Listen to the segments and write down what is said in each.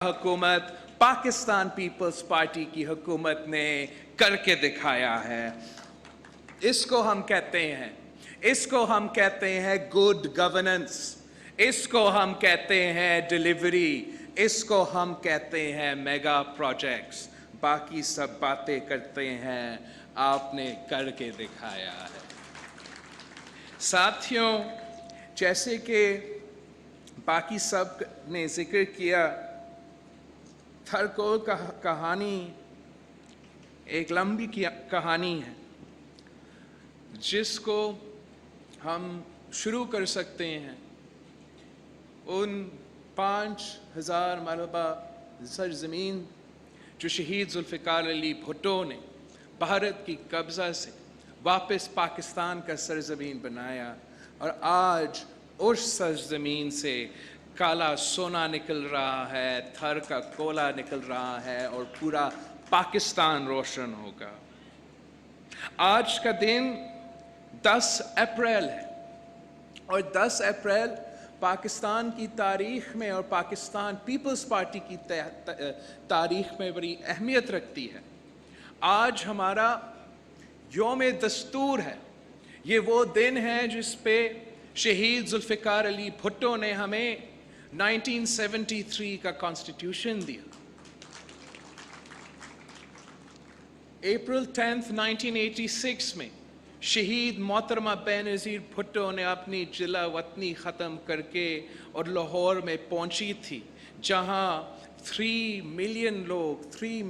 हुकूमत Pakistan peoples party की हुकूमत ने करके दिखाया है। इसको हम कहते हैं गुड गवर्नेंस, इसको हम कहते हैं डिलीवरी, इसको हम कहते हैं मेगा प्रोजेक्ट्स। बाकी सब बातें करते हैं, आपने करके दिखाया है। साथियों, जैसे कि बाकी सब ने जिक्र किया, थरकोल का कहानी एक लंबी कहानी है जिसको हम शुरू कर सकते हैं उन 5000 मरबा सरजमीन जो शहीद जुल्फ़िकार अली भुट्टो ने भारत की कब्ज़ा से वापस पाकिस्तान का सरजमीन बनाया, और आज उस सरजमीन से काला सोना निकल रहा है, थर का कोला निकल रहा है और पूरा पाकिस्तान रोशन होगा। आज का दिन 10 अप्रैल है और 10 अप्रैल पाकिस्तान की तारीख में और पाकिस्तान पीपल्स पार्टी की तारीख में बड़ी अहमियत रखती है। आज हमारा यौम दस्तूर है। ये वो दिन है जिस पे शहीद जुल्फ़िकार अली भुट्टो ने हमें 1973 का कॉन्स्टिट्यूशन दिया। अप्रैल 10, 1986 में शहीद मोहतरमा बेनज़ीर भुट्टो ने अपनी जिला वतनी ख़त्म करके और लाहौर में पहुंची थी, जहां 3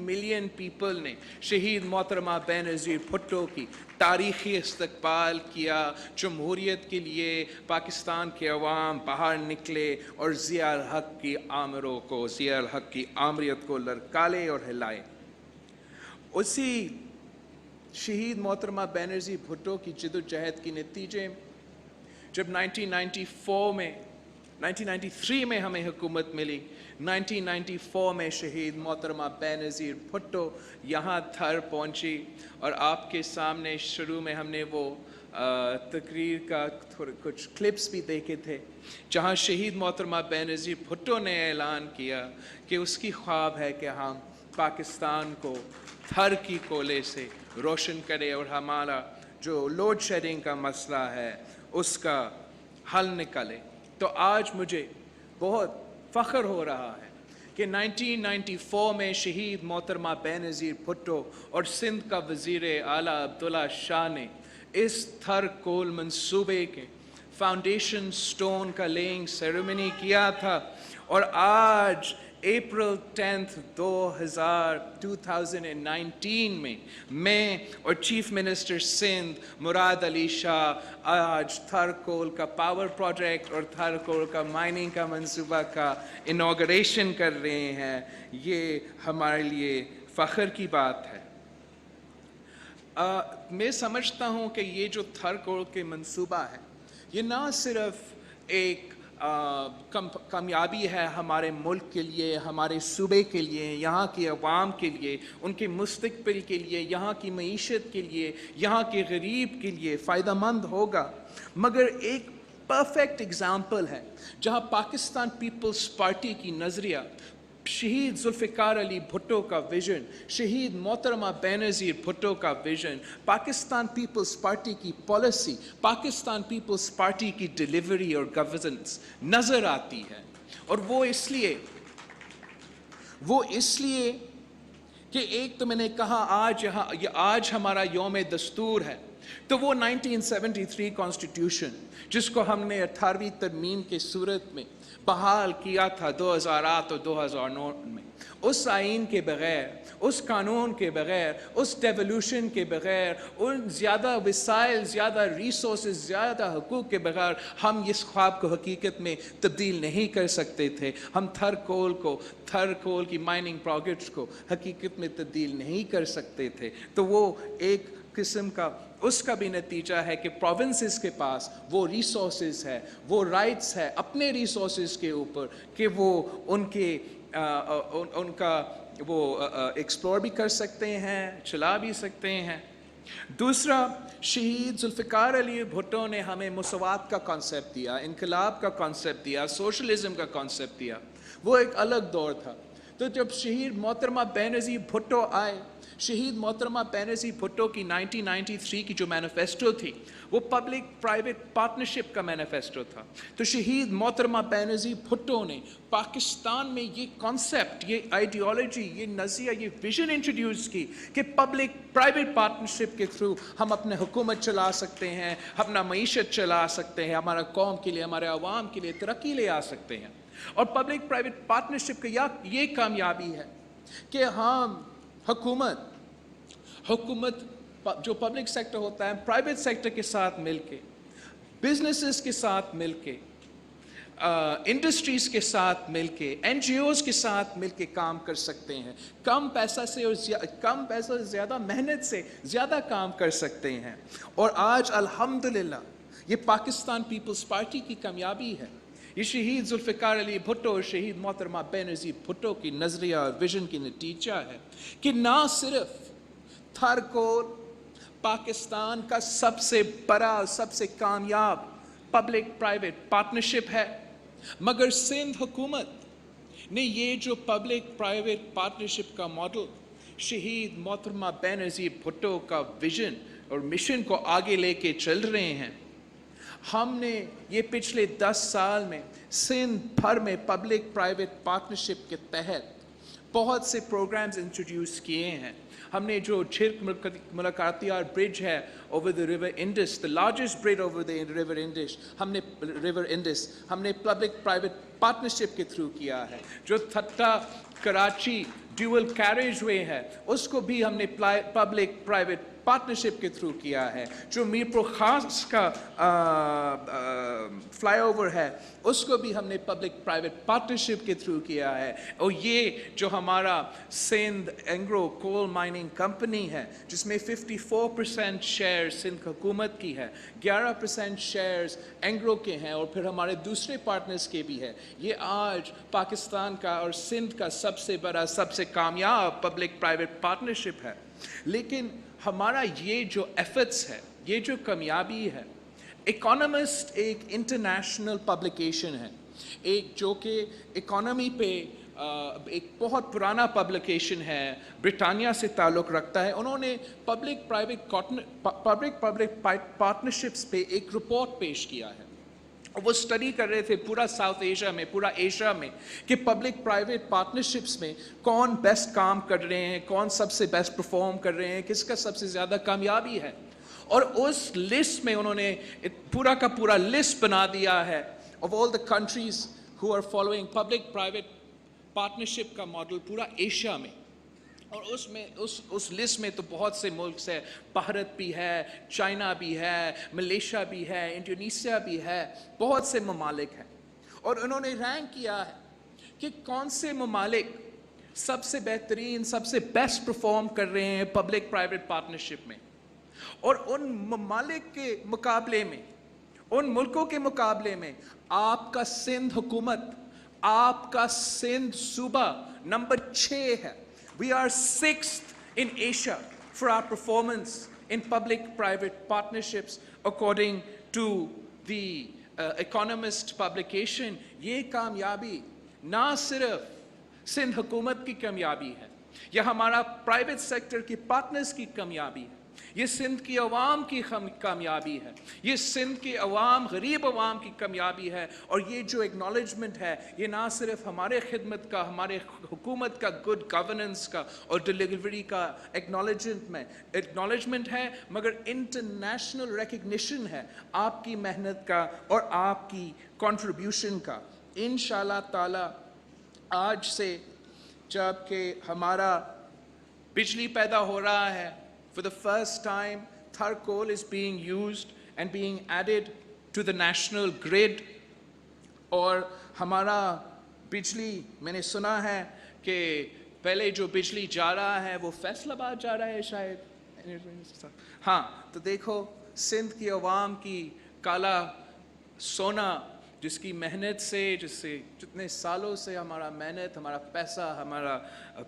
मिलियन पीपल ने शहीद मोहतरमा बेनज़ीर भुट्टो की तारीख़ी इस्तकबाल किया। जमहूरियत के लिए पाकिस्तान के अवाम बाहर निकले और ज़िया उल हक़ की आमरों को, ज़िया उल हक़ की आमरीत को ललकारे और हिलाए। उसी शहीद मोहतरमा बेनज़ीर भुट्टो की जद्दोजहद के नतीजे जब 1993 में हमें हुकूमत मिली, 1994 में शहीद मोहतरमा बेनज़ीर भुट्टो यहाँ थर पहुँची, और आपके सामने शुरू में हमने वो तकरीर का कुछ क्लिप्स भी देखे थे, जहाँ शहीद मोहतरमा बेनज़ीर भुट्टो ने ऐलान किया कि उसकी ख्वाब है कि हम पाकिस्तान को थर की कोले से रोशन करें और हमारा जो लोड शेडिंग का मसला है उसका हल निकाले। तो आज मुझे बहुत फ़ख्र हो रहा है कि 1994 में शहीद मोहतरमा बेनज़ीर भुट्टो और सिंध का वज़ीर आला अब्दुल्ला शाह ने इस थर कोल मंसूबे के फाउंडेशन स्टोन का लेइंग सेरेमनी किया था, और आज अप्रैल 10, 2019 में मैं और चीफ मिनिस्टर सिंध मुराद अली शाह आज थर कोल का पावर प्रोजेक्ट और थर कोल का माइनिंग का मंसूबा का इनॉग्रेशन कर रहे हैं। ये हमारे लिए फ़ख्र की बात है। मैं समझता हूँ कि ये जो थर कोल के मंसूबा है, ये ना सिर्फ एक कामयाबी है हमारे मुल्क के लिए, हमारे सूबे के लिए, यहाँ के अवाम के लिए, उनके मुस्तक़बिल के लिए, यहाँ की मईशत के लिए, यहाँ के गरीब के लिए फ़ायदेमंद होगा, मगर एक परफेक्ट एग्ज़ाम्पल है जहाँ पाकिस्तान पीपल्स पार्टी की नज़रिया, शहीद जुल्फ़िकार अली भुट्टो का विज़न, शहीद मोहतरमा बेनज़ीर भुट्टो का विज़न, पाकिस्तान पीपल्स पार्टी की पॉलिसी, पाकिस्तान पीपल्स पार्टी की डिलीवरी और गवर्नेंस नज़र आती है। और वो इसलिए कि एक तो मैंने कहा आज हमारा यौम दस्तूर है, तो वो 1973 कॉन्स्टिट्यूशन जिसको हमने 18वीं तरमीम के सूरत में बहाल किया था 2008 और 2009 में, उस आइन के बग़ैर, उस कानून के बग़ैर, उस डेवोल्यूशन के बग़ैर, उन ज़्यादा वसाइल, ज़्यादा रिसोर्सेज, ज़्यादा हुकूक के बग़ैर हम इस ख्वाब को हकीकत में तब्दील नहीं कर सकते थे। हम थर कोल की माइनिंग प्रोजेक्ट्स को हकीकत में तब्दील नहीं कर सकते थे। तो वो एक किस्म का उसका भी नतीजा है कि प्रोविंसेस के पास वो रिसोर्सेज है, वो राइट्स है अपने रिसोर्सेज के ऊपर कि वो उनका एक्सप्लोर भी कर सकते हैं, चला भी सकते हैं। दूसरा, शहीद जुल्फ़िकार अली भुट्टो ने हमें मुसवात का कॉन्सेप्ट दिया, इनकलाब का कॉन्सेप्ट दिया, सोशलिज्म का कॉन्सेप्ट दिया। वो एक अलग दौर था तो जब शहीद मोहतरमा बेनज़ीर भुट्टो आए, शहीद मोहतरमा बेनज़ीर भुट्टो की 1993 की जो मैनिफेस्टो थी वो पब्लिक प्राइवेट पार्टनरशिप का मैनिफेस्टो था। तो शहीद मोहतरमा बेनज़ीर भुट्टो ने पाकिस्तान में ये कॉन्सेप्ट, ये आइडियोलॉजी, ये नज़रिया, ये विजन इंट्रोड्यूस की कि पब्लिक प्राइवेट पार्टनरशिप के थ्रू हम अपने हुकूमत चला सकते हैं, अपना मईशत चला सकते हैं, हमारा कौम के लिए, हमारे अवाम के लिए तरक्की ले आ सकते हैं। और पब्लिक प्राइवेट पार्टनरशिप का ये कामयाबी है कि हम हुकूमत जो पब्लिक सेक्टर होता है प्राइवेट सेक्टर के साथ मिलके, बिजनेसेस के साथ मिलके, इंडस्ट्रीज के साथ मिलके, एनजीओज के साथ मिलके काम कर सकते हैं। कम पैसा से ज़्यादा मेहनत से ज़्यादा काम कर सकते हैं। और आज अल्हम्दुलिल्लाह ये पाकिस्तान पीपल्स पार्टी की कामयाबी है, ये शहीद जुल्फ़िकार अली भुट्टो और शहीद मोहतरमा बेनज़ीर भुट्टो की नज़रिया और विजन की नतीजा है कि ना सिर्फ थरकोल पाकिस्तान का सबसे बड़ा, सबसे कामयाब पब्लिक प्राइवेट पार्टनरशिप है, मगर सिंध हुकूमत ने ये जो पब्लिक प्राइवेट पार्टनरशिप का मॉडल, शहीद मोहतरमा बेनज़ीर भुट्टो का विजन और मिशन को आगे लेके चल रहे हैं। हमने ये पिछले 10 साल में सिंध भर में पब्लिक प्राइवेट पार्टनरशिप के तहत बहुत से प्रोग्राम्स इंट्रोड्यूस किए हैं। हमने जो छिरक मुलाकातियार ब्रिज है over the river Indus, the largest bridge over the river Indus, हमने पब्लिक प्राइवेट पार्टनरशिप के थ्रू किया है। जो थट्टा कराची ड्यूअल कैरेज वे है उसको भी हमने पब्लिक प्राइवेट पार्टनरशिप के थ्रू किया है। जो मीरपुर खास का फ्लाईओवर है उसको भी हमने पब्लिक प्राइवेट पार्टनरशिप के थ्रू किया है। और ये जो हमारा Sindh Engro coal mining company है जिसमें 54% शेयर सिंध हुकूमत की है, 11% शेयर्स एंग्रो के हैं और फिर हमारे दूसरे पार्टनर्स के भी है। ये आज पाकिस्तान का और सिंध का सबसे बड़ा, सबसे कामयाब पब्लिक प्राइवेट पार्टनरशिप है। लेकिन हमारा ये जो एफर्ट्स है, ये जो कामयाबी है, इकोनॉमिस्ट एक इंटरनेशनल पब्लिकेशन है, एक जो कि इकोनॉमी पे एक बहुत पुराना पब्लिकेशन है, ब्रिटानिया से ताल्लुक़ रखता है। उन्होंने पब्लिक प्राइवेट पार्टनरशिप्स पे एक रिपोर्ट पेश किया है। वो स्टडी कर रहे थे पूरा साउथ एशिया में, पूरा एशिया में कि पब्लिक प्राइवेट पार्टनरशिप्स में कौन बेस्ट काम कर रहे हैं, कौन सबसे बेस्ट परफॉर्म कर रहे हैं, किसका सबसे ज़्यादा कामयाबी है। और उस लिस्ट में उन्होंने पूरा का पूरा लिस्ट बना दिया है of all the countries who are following public private partnership का मॉडल पूरा एशिया में। और उसमें उस लिस्ट में तो बहुत से मुल्क है, भारत भी है, चाइना भी है, मलेशिया भी है, इंडोनेशिया भी है, बहुत से ममालिक हैं। और उन्होंने रैंक किया है कि कौन से ममालिक सबसे बेहतरीन, सबसे बेस्ट परफॉर्म कर रहे हैं पब्लिक प्राइवेट पार्टनरशिप में। और उन ममालिक के मुकाबले में, उन मुल्कों के मुकाबले में आपका सिंध हुकूमत, आपका सिंध सूबा नंबर 6 है। We are 6th in Asia for our performance in public-private partnerships according to the Economist publication। ये कामयाबी ना सिर्फ सिंध हुकूमत की कामयाबी है, यह हमारा प्राइवेट सेक्टर की पार्टनर्स की कामयाबी है, ये सिंध की अवाम की कामयाबी है, ये सिंध की अवाम, गरीब अवाम की कामयाबी है। और ये जो एक्नॉलेजमेंट है ये ना सिर्फ हमारे खिदमत का, हमारे हुकूमत का गुड गवर्नेंस का और डिलीवरी का एक्नॉलेजमेंट है, मगर इंटरनेशनल रिकग्निशन है आपकी मेहनत का और आपकी कंट्रीब्यूशन का। इंशाअल्लाह ताला आज से जब कि हमारा बिजली पैदा हो रहा है, for the first time Thar coal is being used and being added to the national grid। और हमारा बिजली, मैंने सुना है कि पहले जो बिजली जा रहा है वो फैसलाबाद जा रहा है शायद। हाँ, तो देखो सिंध की अवाम की काला सोना, जिसकी मेहनत से, जितने सालों से हमारा मेहनत, हमारा पैसा, हमारा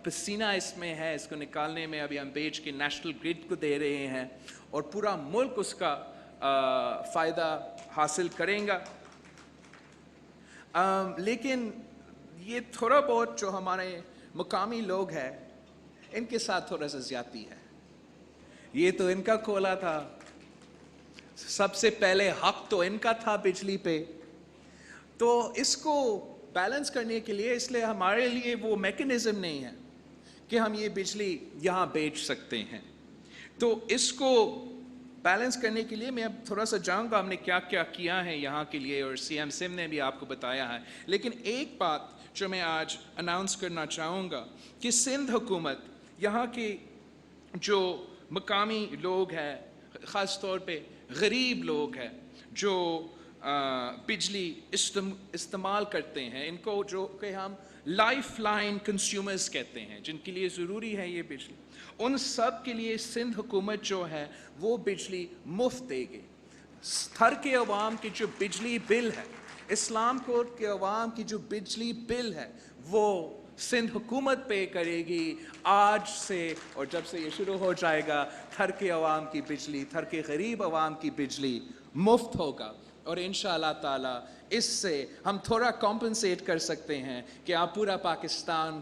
पसीना इसमें है, इसको निकालने में अभी हम बेच के नेशनल ग्रिड को दे रहे हैं और पूरा मुल्क उसका फ़ायदा हासिल करेगा। लेकिन ये थोड़ा बहुत जो हमारे मुकामी लोग हैं, इनके साथ थोड़ा सा ज्यादती है। ये तो इनका कोला था, सबसे पहले हक तो इनका था बिजली पे, तो इसको बैलेंस करने के लिए, इसलिए हमारे लिए वो मैकेनिज्म नहीं है कि हम ये बिजली यहाँ बेच सकते हैं। तो इसको बैलेंस करने के लिए मैं अब थोड़ा सा जाऊँगा हमने क्या क्या किया है यहाँ के लिए, और सीएम सिम ने भी आपको बताया है। लेकिन एक बात जो मैं आज अनाउंस करना चाहूँगा कि सिंध हुकूमत यहाँ के जो मकामी लोग हैं, ख़ास तौर पे गरीब लोग हैं जो बिजली इस्तेमाल करते हैं, इनको जो कि हम लाइफ लाइन कंज्यूमर्स कहते हैं, जिनके लिए ज़रूरी है ये बिजली, उन सब के लिए सिंध हुकूमत जो है वो बिजली मुफ्त देगी। थर के अवाम की जो बिजली बिल है, इस्लाम कोट के अवाम की जो बिजली बिल है, वो सिंध हुकूमत पे करेगी आज से, और जब से ये शुरू हो जाएगा थर के अवाम की बिजली, थर के गरीब अवाम की बिजली मुफ्त होगा। और इंशाअल्लाह ताला इससे हम थोड़ा कॉम्पनसेट कर सकते हैं कि आप पूरा पाकिस्तान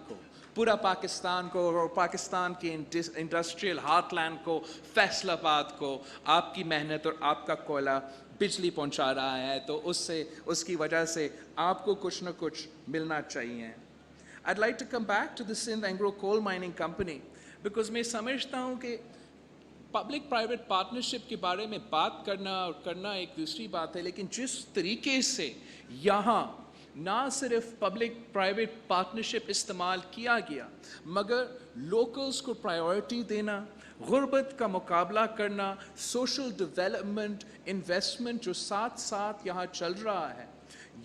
को और पाकिस्तान के इंडस्ट्रियल हार्टलैंड को, फैसलाबाद को आपकी मेहनत और आपका कोयला बिजली पहुंचा रहा है, तो उससे उसकी वजह से आपको कुछ न कुछ मिलना चाहिए। I'd like to come back to the Sindh Anglo Coal Mining Company because मैं समझता हूँ कि पब्लिक प्राइवेट पार्टनरशिप के बारे में बात करना एक दूसरी बात है, लेकिन जिस तरीके से यहाँ ना सिर्फ पब्लिक प्राइवेट पार्टनरशिप इस्तेमाल किया गया, मगर लोकल्स को प्रायोरिटी देना, गुर्बत का मुकाबला करना, सोशल डेवलपमेंट, इन्वेस्टमेंट जो साथ साथ यहाँ चल रहा है,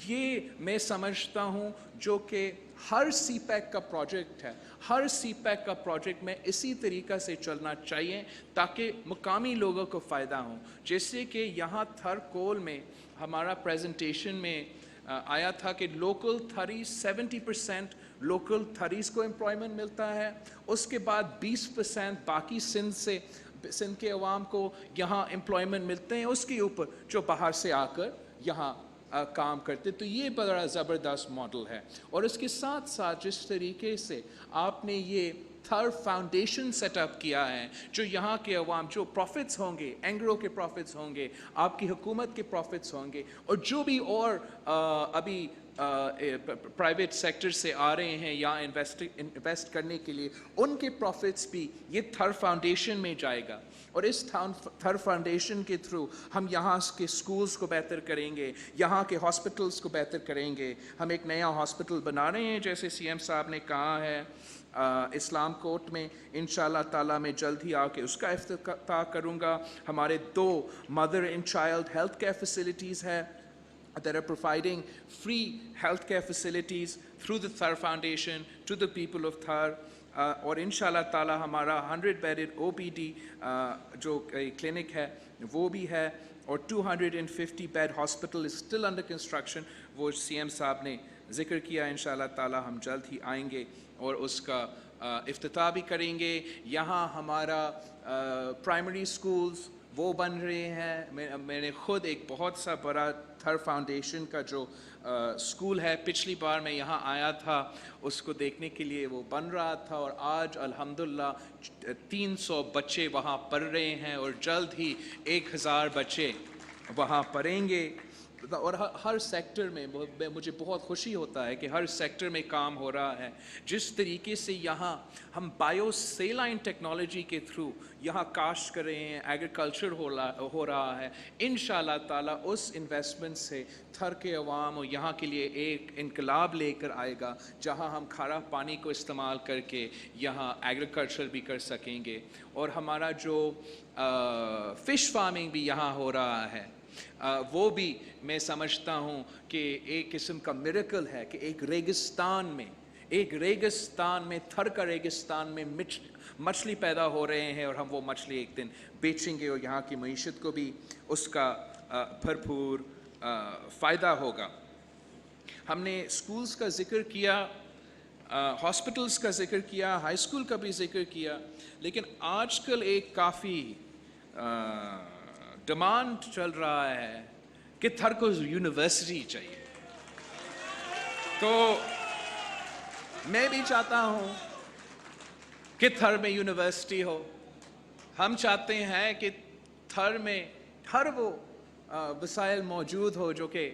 ये मैं समझता हूँ जो कि हर सीपैक का प्रोजेक्ट है, हर सीपैक का प्रोजेक्ट में इसी तरीक़ा से चलना चाहिए ताकि मुकामी लोगों को फ़ायदा हो। जैसे कि यहाँ थर कोल में हमारा प्रेजेंटेशन में आया था कि लोकल थरीज 70% लोकल थरीज को एम्प्लॉयमेंट मिलता है, उसके बाद 20% बाकी सिंध के अवाम को यहाँ एम्प्लॉयमेंट मिलते हैं, उसके ऊपर जो बाहर से आकर यहाँ काम करते। तो ये बड़ा ज़बरदस्त मॉडल है। और इसके साथ साथ जिस तरीके से आपने ये थर फाउंडेशन सेटअप किया है, जो यहाँ के अवाम, जो प्रॉफिट्स होंगे, एंग्रो के प्रॉफिट्स होंगे, आपकी हुकूमत के प्रॉफिट्स होंगे, और जो भी और अभी प्राइवेट सेक्टर से आ रहे हैं या इन्वेस्ट करने के लिए, उनके प्रॉफिट्स भी ये थर फाउंडेशन में जाएगा। और इस थर फाउंडेशन के थ्रू हम यहाँ के स्कूल्स को बेहतर करेंगे, यहाँ के हॉस्पिटल्स को बेहतर करेंगे। हम एक नया हॉस्पिटल बना रहे हैं, जैसे सीएम साहब ने कहा है, इस्लाम कोट में इंशाअल्लाह ताला में जल्द ही आके उसका इफ्तिताह करूँगा। हमारे 2 mother and child health care facilities है that are providing free healthcare facilities through the Thar Foundation to the people of Thar. और इंशाअल्लाह ताला हमारा 100 bedded OPD जो clinic है वो भी है, और 250 bed hospital is still under construction, वो CM साहब ने जिक्र किया। इंशाअल्लाह ताला हम जल्द ही आएंगे और उसका इफ्तिताह भी करेंगे। यहाँ हमारा प्राइमरी स्कूल्स वो बन रहे हैं। मैंने ख़ुद एक बहुत सा बड़ा थर फाउंडेशन का जो स्कूल है, पिछली बार मैं यहाँ आया था उसको देखने के लिए, वो बन रहा था, और आज अल्हम्दुलिल्लाह 300 बच्चे वहाँ पढ़ रहे हैं और जल्द ही 1000 बच्चे वहाँ पढ़ेंगे। और हर सेक्टर में मुझे बहुत खुशी होता है कि हर सेक्टर में काम हो रहा है। जिस तरीके से यहाँ हम बायोसेलाइन टेक्नोलॉजी के थ्रू यहाँ काश्त कर रहे हैं, एग्रीकल्चर हो रहा है, इंशाअल्लाह ताला उस इन्वेस्टमेंट से थर के अवाम और यहाँ के लिए एक इनकलाब लेकर आएगा, जहाँ हम खारा पानी को इस्तेमाल करके यहाँ एग्रीकल्चर भी कर सकेंगे। और हमारा जो फ़िश फार्मिंग भी यहाँ हो रहा है, वो भी मैं समझता हूँ कि एक किस्म का मिरेकल है कि एक रेगिस्तान में थर का रेगिस्तान में मछली पैदा हो रहे हैं, और हम वो मछली एक दिन बेचेंगे और यहाँ की मईशत को भी उसका भरपूर फ़ायदा होगा। हमने स्कूल्स का ज़िक्र किया, हॉस्पिटल्स का ज़िक्र किया, हाई स्कूल का भी ज़िक्र किया, लेकिन आजकल एक काफ़ी डिमांड चल रहा है कि थर को यूनिवर्सिटी चाहिए। तो मैं भी चाहता हूँ कि थर में यूनिवर्सिटी हो। हम चाहते हैं कि थर में हर वो वसाइल मौजूद हो जो कि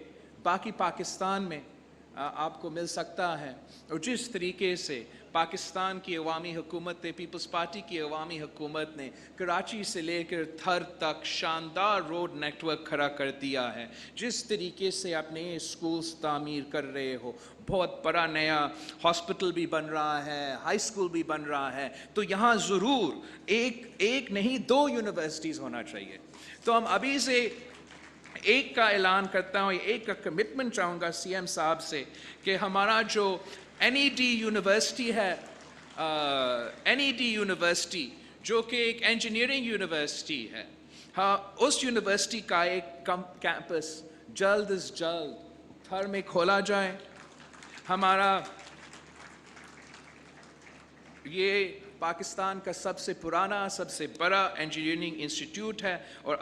बाकी पाकिस्तान में आपको मिल सकता है। और जिस तरीके से पाकिस्तान की अवामी हुकूमत ने, पीपल्स पार्टी की अवामी हुकूमत ने कराची से लेकर थर तक शानदार रोड नेटवर्क खड़ा कर दिया है, जिस तरीके से आप नए स्कूल्स तामीर कर रहे हो, बहुत बड़ा नया हॉस्पिटल भी बन रहा है, हाई स्कूल भी बन रहा है, तो यहाँ ज़रूर एक नहीं 2 यूनिवर्सिटीज़ होना चाहिए। तो हम अभी से एक का ऐलान करता हूँ, एक का कमिटमेंट चाहूँगा सीएम साहब से कि हमारा जो NED यूनिवर्सिटी है, NED यूनिवर्सिटी जो कि एक इंजीनियरिंग यूनिवर्सिटी है, हाँ, उस यूनिवर्सिटी का एक कैंपस जल्द अज जल्द थर में खोला जाए। हमारा ये पाकिस्तान का सबसे पुराना, सबसे बड़ा इंजीनियरिंग इंस्टीट्यूट है, और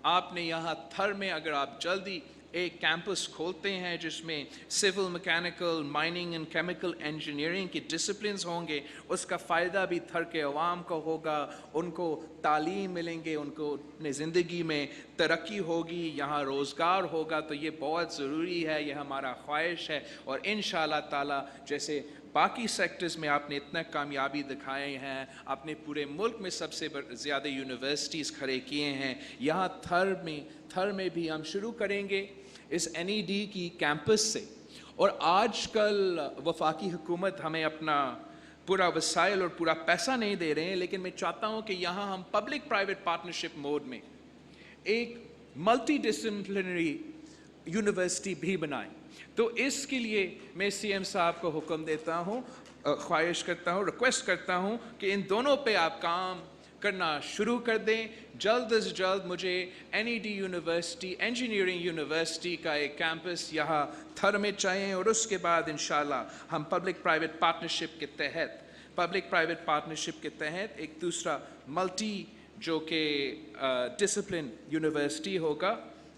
आपने यहाँ थर में अगर आप जल्दी एक कैंपस खोलते हैं जिसमें civil, mechanical, mining and chemical engineering की डिसिप्लिन्स होंगे, उसका फ़ायदा भी थर के अवाम को होगा, उनको तालीम मिलेंगे, उनको अपनी ज़िंदगी में तरक्की होगी, यहाँ रोज़गार होगा। तो ये बहुत ज़रूरी है, ये हमारा ख्वाहिश है। और इंशाअल्लाह ताला जैसे बाकी सेक्टर्स में आपने इतना कामयाबी दिखाए हैं, आपने पूरे मुल्क में सबसे ज़्यादा यूनिवर्सिटीज़ खड़े किए हैं, यहाँ थर में भी हम शुरू करेंगे इस NED की कैंपस से। और आजकल वफाकी हुकूमत हमें अपना पूरा वसाइल और पूरा पैसा नहीं दे रहे हैं, लेकिन मैं चाहता हूँ कि यहाँ हम पब्लिक प्राइवेट पार्टनरशिप मोड में एक मल्टी डिसिप्लिनरी यूनिवर्सिटी भी बनाएं। तो इसके लिए मैं सीएम साहब को हुक्म देता हूँ, ख्वाहिश करता हूँ, रिक्वेस्ट करता हूँ कि इन दोनों पे आप काम करना शुरू कर दें। जल्द से जल्द मुझे NED यूनिवर्सिटी, इंजीनियरिंग यूनिवर्सिटी का एक कैंपस यहाँ थर में चाहिए, और उसके बाद इंशाल्लाह हम पब्लिक प्राइवेट पार्टनरशिप के तहत एक दूसरा मल्टी जो कि डिसिप्लिन यूनिवर्सिटी होगा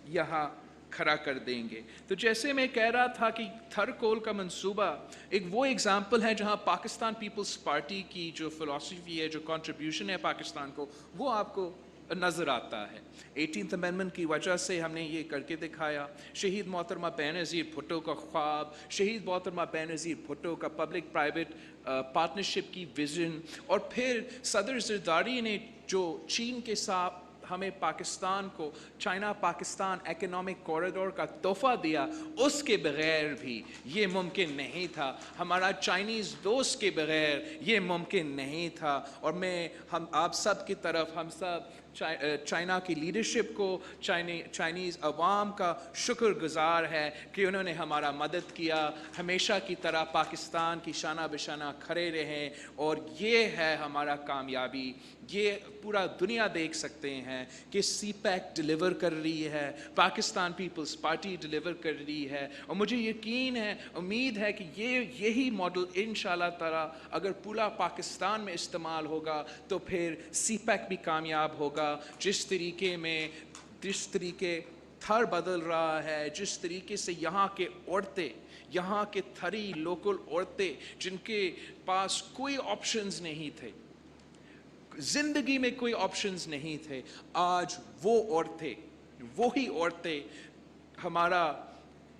यहाँ खड़ा कर देंगे। तो जैसे मैं कह रहा था कि थर कोल का मंसूबा एक वो एग्जाम्पल है जहाँ पाकिस्तान पीपल्स पार्टी की जो फ़िलासफ़ी है, जो कंट्रीब्यूशन है पाकिस्तान को, वो आपको नज़र आता है। 18th अमेंडमेंट की वजह से हमने ये करके दिखाया। शहीद मोहतरमा बेनज़ीर भुट्टो का ख्वाब, शहीद मोहतरमा बेनज़ीर भुट्टो का पब्लिक प्राइवेट पार्टनरशिप की विज़न, और फिर सदर ज़रदारी ने जो चीन के साथ हमें पाकिस्तान को चाइना पाकिस्तान एकोनॉमिक कॉरिडोर का तोहफ़ा दिया, उसके बग़ैर भी ये मुमकिन नहीं था। हमारा चाइनीज़ दोस्त के बग़ैर ये मुमकिन नहीं था। और हम आप सब की तरफ, हम सब चाइना की लीडरशिप को, चाइनीज़ अवाम का शुक्रगुज़ार है कि उन्होंने हमारा मदद किया, हमेशा की तरह पाकिस्तान की शाना बिशाना खड़े रहें। और ये है हमारा कामयाबी, ये पूरा दुनिया देख सकते हैं कि CPEC डिलीवर कर रही है, पाकिस्तान पीपल्स पार्टी डिलीवर कर रही है। और मुझे यकीन है, उम्मीद है कि यही मॉडल इंशाअल्लाह ताला अगर पूरा पाकिस्तान में इस्तेमाल होगा तो फिर CPEC भी कामयाब होगा। जिस तरीके थर बदल रहा है, जिस तरीके से यहाँ के औरतें, यहाँ के थरी लोकल औरतें जिनके पास कोई ऑप्शंस नहीं थे, ज़िंदगी में कोई ऑप्शंस नहीं थे, आज वही औरतें हमारा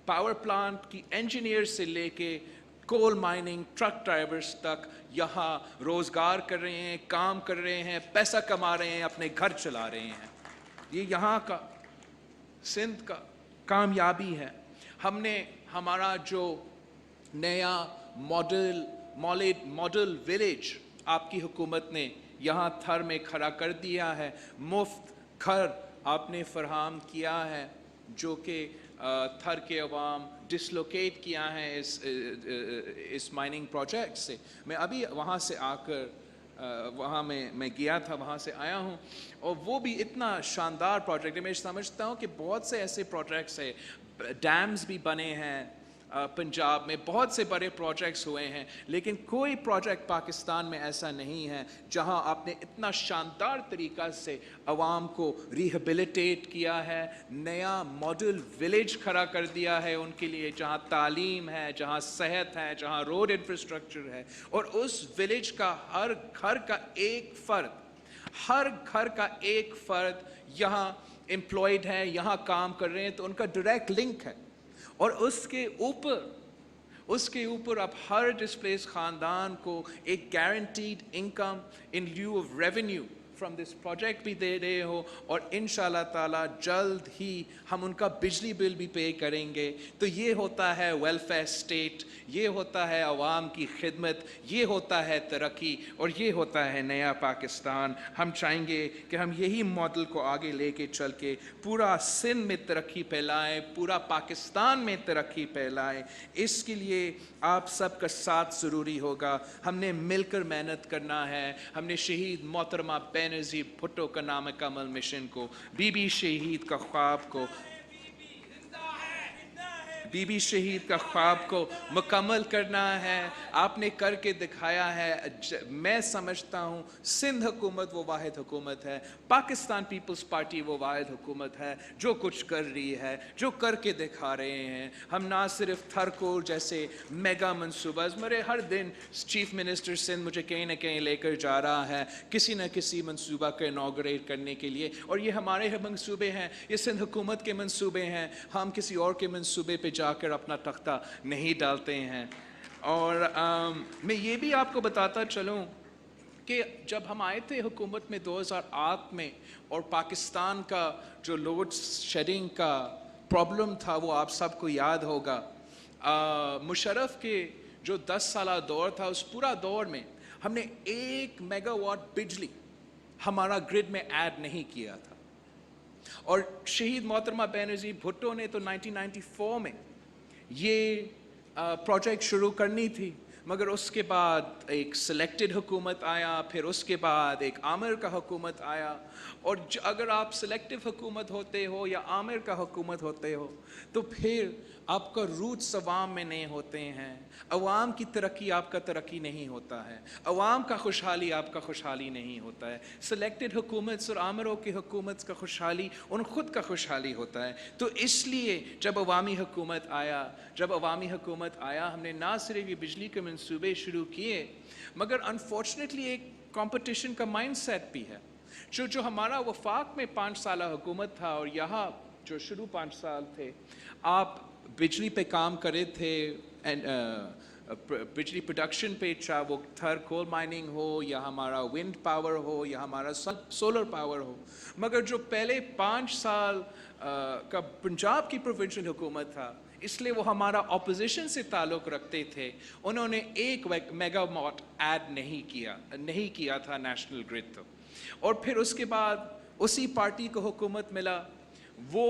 पावर प्लांट की इंजीनियर से लेके कोल माइनिंग ट्रक ड्राइवर्स तक यहाँ रोज़गार कर रहे हैं, काम कर रहे हैं, पैसा कमा रहे हैं, अपने घर चला रहे हैं। ये यहाँ का सिंध का कामयाबी है। हमने हमारा जो नया मॉडल विलेज आपकी हुकूमत ने यहाँ थर में खड़ा कर दिया है, मुफ्त घर आपने फरहम किया है, जो कि थर के अवाम डिसलोकेट किया है इस माइनिंग प्रोजेक्ट से। मैं अभी वहाँ से आकर वहाँ मैं गया था, वहाँ से आया हूँ, और वो भी इतना शानदार प्रोजेक्ट है। मैं समझता हूँ कि बहुत से ऐसे प्रोजेक्ट्स हैं, डैम्स भी बने हैं, पंजाब में बहुत से बड़े प्रोजेक्ट्स हुए हैं, लेकिन कोई प्रोजेक्ट पाकिस्तान में ऐसा नहीं है जहां आपने इतना शानदार तरीक़ा से अवाम को रिहेबिलिटेट किया है, नया मॉडल विलेज खड़ा कर दिया है उनके लिए, जहां तालीम है, जहां सेहत है, जहां रोड इंफ्रास्ट्रक्चर है, और उस विलेज का हर घर का एक फ़र्द यहाँ एम्प्लॉयड है, यहाँ काम कर रहे हैं, तो उनका डायरेक्ट लिंक है। और उसके ऊपर आप हर डिस्प्लेस ख़ानदान को एक guaranteed income in lieu of revenue from this project भी दे रहे हो, और इंशाल्लाह ताला जल्द ही हम उनका बिजली बिल भी पे करेंगे। तो ये होता है वेलफेयर स्टेट, ये होता है अवाम की खिदमत, ये होता है तरक्की, और ये होता है नया पाकिस्तान। हम चाहेंगे कि हम यही मॉडल को आगे लेके चल के पूरा सिंध में तरक्की फैलाएं, पूरा पाकिस्तान में तरक्की फैलाएं। इसके लिए आप सबका साथ ज़रूरी होगा। हमने मिलकर मेहनत करना है। हमने शहीद मोहतरमा बेनज़ीर भुट्टो का नाम कमल मिशन को, बीबी शहीद का ख्वाब को मुकम्मल करना है। आपने करके दिखाया है। मैं समझता हूँ सिंध हुकूमत वो वाहिद हुकूमत है, पाकिस्तान पीपल्स पार्टी वो वाहिद हुकूमत है जो कुछ कर रही है, जो करके दिखा रहे हैं। हम ना सिर्फ थरकोल जैसे मेगा मनसूबा, मेरे हर दिन चीफ मिनिस्टर सिंध मुझे कहीं ना कहीं लेकर जा रहा है किसी न किसी मनसूबा को इनाग्रेट करने के लिए, और ये हमारे मनसूबे हैं, ये सिंध हुकूमत के मनसूबे हैं। हम किसी और के मनसूबे पे जाकर अपना तख्ता नहीं डालते हैं। और मैं ये भी आपको बताता चलूँ कि जब हम आए थे हुकूमत में 2008 में, और पाकिस्तान का जो लोड शेडिंग का प्रॉब्लम था वो आप सबको याद होगा। मुशर्रफ के जो 10 साल दौर था, उस पूरा दौर में हमने 1 मेगावाट बिजली हमारा ग्रिड में ऐड नहीं किया था। और शहीद मोहतरमा बेनज़ीर भुट्टो ने तो 1994 में ये प्रोजेक्ट शुरू करनी थी, मगर उसके बाद एक सिलेक्टेड हुकूमत आया, फिर उसके बाद एक आमिर का हुकूमत आया। और अगर आप सिलेक्टिव हुकूमत होते हो या आमिर का हुकूमत होते हो, तो फिर आपका रूट्स अवाम में नहीं होते हैं, अवाम की तरक्की आपका तरक्की नहीं होता है, अवाम का खुशहाली आपका खुशहाली नहीं होता है। सिलेक्टेड हुकूमत और आमिरों की हुकूमत का खुशहाली उन खुद का खुशहाली होता है। तो इसलिए जब अवामी हुकूमत आया हमने ना सिर्फ ये बिजली के मंसूबे शुरू किए, मगर अनफॉर्चुनेटली एक कंपटीशन का माइंडसेट भी है। जो हमारा वफाक में 5 साल हुकूमत था, और यहाँ जो शुरू 5 साल थे, आप बिजली पे काम करे थे, बिजली प्रोडक्शन पे, चाहे वो थर कोल माइनिंग हो या हमारा विंड पावर हो या हमारा सोलर पावर हो। मगर जो पहले 5 साल का पंजाब की प्रोविंशियल हुकूमत था, इसलिए वो हमारा ऑपोजिशन से ताल्लुक़ रखते थे, उन्होंने 1 मेगावाट ऐड नहीं किया था नेशनल ग्रिड। तो और फिर उसके बाद उसी पार्टी को हुकूमत मिला, वो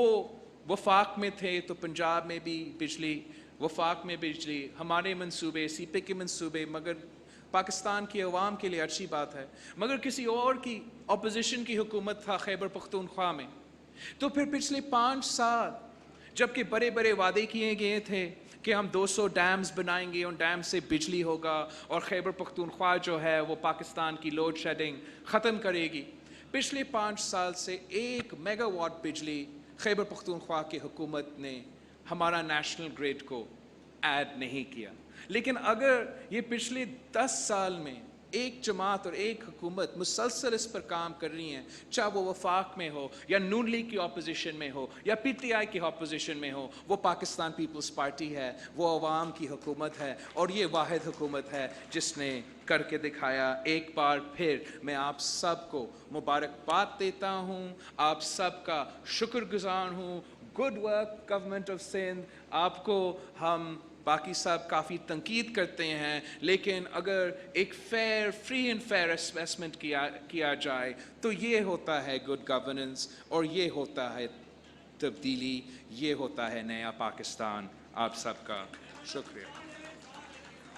वफाक में थे, तो पंजाब में भी बिजली, वफाक में बिजली, हमारे मंसूबे, सीपे के मंसूबे, मगर पाकिस्तान की अवाम के लिए अच्छी बात है, मगर किसी और की अपोजिशन की हुकूमत था खैबर पख्तूनख्वा में। तो फिर पिछले 5 साल जबकि बड़े बड़े वादे किए गए थे कि हम 200 डैम्स बनाएंगे, उन डैम से बिजली होगा और खैबर पख्तूनख्वा जो है वो पाकिस्तान की लोड शेडिंग ख़त्म करेगी, पिछले 5 साल से 1 मेगावाट बिजली खैबर पख्तूनख्वा की हुकूमत ने हमारा नेशनल ग्रिड को ऐड नहीं किया। लेकिन अगर ये पिछले 10 साल में एक जमात और एक हुकूमत मुसलसल इस पर काम कर रही हैं, चाहे वो वफाक में हो या नून लीग की अपोजिशन में हो या PTI की अपोजिशन में हो, वो पाकिस्तान पीपल्स पार्टी है, वो अवाम की हुकूमत है और ये वाहिद हुकूमत है जिसने करके दिखाया। एक बार फिर मैं आप सबको मुबारकबाद देता हूँ, आप सबका शुक्रगुजार हूँ। Good work government of Sindh. आपको हम बाकी सब काफ़ी तनकीद करते हैं, लेकिन अगर एक fair, free and fair assessment किया जाए तो ये होता है गुड गवर्नेंस और ये होता है तब्दीली, ये होता है नया पाकिस्तान। आप सबका शुक्रिया।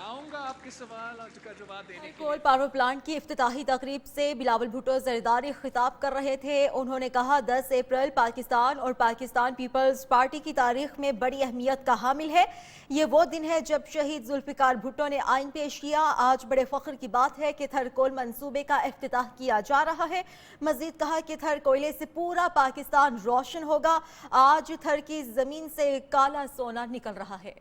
आऊंगा आपके सवाल का जवाब देने के कोल पावर प्लांट की इफ्तिताही तकरीब से बिलावल भुट्टो जरदारी खिताब कर रहे थे। उन्होंने कहा 10 अप्रैल पाकिस्तान और पाकिस्तान पीपल्स पार्टी की तारीख में बड़ी अहमियत का हामिल है। ये वो दिन है जब शहीद जुल्फिकार भुट्टो ने आइन पेश किया। आज बड़े फख्र की बात है कि थरकोल मंसूबे का इफ्तिताह किया जा रहा है। मजीद कहा कि थर कोयले से पूरा पाकिस्तान रोशन होगा। आज थर की जमीन से काला सोना निकल रहा है।